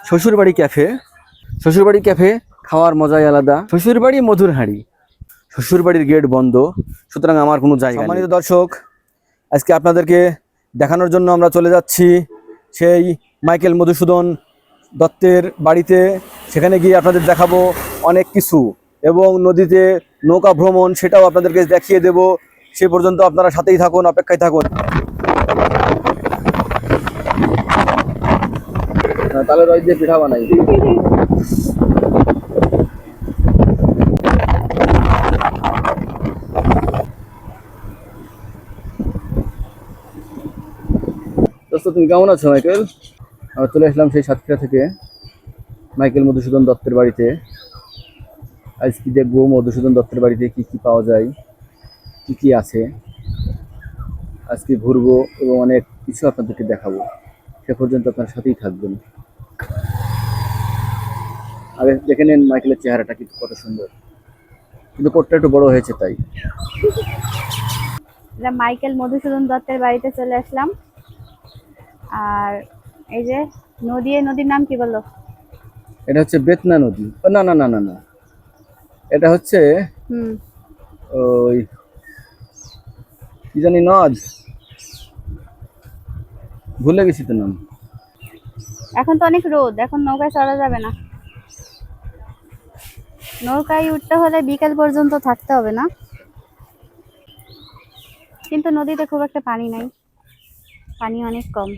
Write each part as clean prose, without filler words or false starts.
শ্বশুরবাড়ি ক্যাফে। শ্বশুরবাড়ি ক্যাফে খাওয়ার মজাই আলাদা। শ্বশুরবাড়ি মধুর হাঁড়ি। শ্বশুরবাড়ির গেট বন্ধ, সুতরাং আমার কোনো জায়গা নেই। সম্মানিত দর্শক, আজকে আপনাদেরকে দেখানোর জন্য আমরা চলে যাচ্ছি সেই মাইকেল মধুসূদন দত্তের বাড়িতে। সেখানে গিয়ে আপনাদের দেখাবো অনেক কিছু এবং নদীতে নৌকা ভ্রমণ সেটাও আপনাদেরকে দেখিয়ে দেব। সে পর্যন্ত আপনারা সাথেই থাকুন, অপেক্ষায় থাকুন। তাহলে রয় দিয়ে পিঠা বানাই। দোস্ত, তুমি কেমন আছো মাইকেল? আমরা চলে আসলাম সেই সাতক্ষীরা থেকে মাইকেল মধুসূদন দত্তের বাড়িতে। আজ কি দেখবো মধুসূদন দত্তের বাড়িতে কি কি পাওয়া যায়, কি কি আছে, আজকে ঘুরবো এবং অনেক কিছু আপনাদেরকে দেখাবো। সে পর্যন্ত আপনার সাথেই থাকবেন। আগে দেখে নেন মাইকেলের চেহারাটা কিন্তু কত সুন্দর, কিন্তু কোটটা একটু বড় হয়েছে তাই। মাইকেল মধুসূদন দত্তের বাড়িতে চলে আসলাম। আর এই যে নদীর নাম কি বললো? এটা হচ্ছে বেতনা নদী। না না না না না, এটা হচ্ছে ওই কি জানি নদ, ভুলে গেছি তো নাম। এখন তো অনেক রোদ, এখন নৌকায় চড়া যাবে না। নৌকায় উঠতে হলে বিকেল পর্যন্ত থাকতে হবে না, কিন্তু নদীতে খুব একটা পানি নাই, পানি অনেক কম।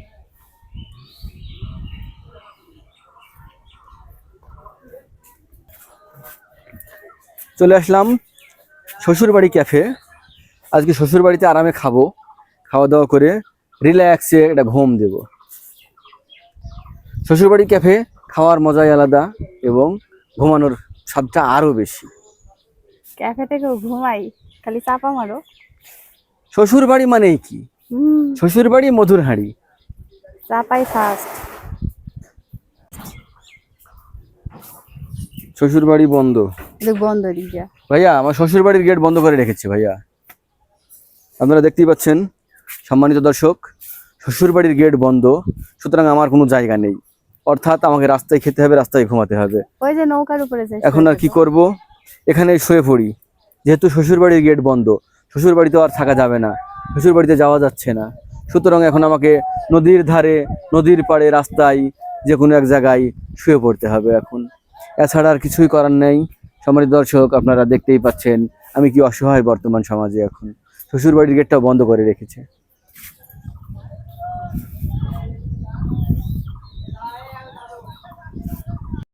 চলে আসলাম শ্বশুরবাড়ি ক্যাফে। আজকে শ্বশুরবাড়িতে আরামে খাবো, খাওয়া দাওয়া করে রিল্যাক্সে একটা ঘুম দেব। শ্বশুরবাড়ি ক্যাফে খাওয়ার মজাই আলাদা এবং ঘুমানোর স্বাদটা আরো বেশি। ক্যাফেতে কেউ ঘুমাই, খালি চাপা মারো। শ্বশুরবাড়ি মানেই কি? শ্বশুরবাড়ি মধুর হাঁড়ি। চাপাই ফার্স্ট। শ্বশুরবাড়ি বন্ধ। বন্ধ ভাইয়া, আমার শ্বশুরবাড়ির গেট বন্ধ করে রেখেছে ভাইয়া। আপনারা দেখতেই পাচ্ছেন সম্মানিত দর্শক, শ্বশুরবাড়ির গেট বন্ধ, সুতরাং আমার কোনো জায়গা নেই। অর্থাৎ আমাকে রাস্তায় খেতে হবে, রাস্তায় ঘুমাতে হবে। ওই যে নৌকার উপরে এখন আর কি করব, এখানে শুয়ে পড়ি। যেহেতু শ্বশুরবাড়ির গেট বন্ধ, শ্বশুরবাড়িতে আর থাকা যাবে না, শ্বশুরবাড়িতে যাওয়া যাচ্ছে না, সুতরাং এখন আমাকে নদীর ধারে, নদীর পাড়ে, রাস্তায় যে কোনো এক জায়গায় শুয়ে পড়তে হবে এখন। এছাড়া আর কিছুই করার নেই। সম্মানিত দর্শক, আপনারা দেখতেই পাচ্ছেন আমি কি অসহায় বর্তমান সমাজে। এখন শ্বশুরবাড়ির গেটটাও বন্ধ করে রেখেছে।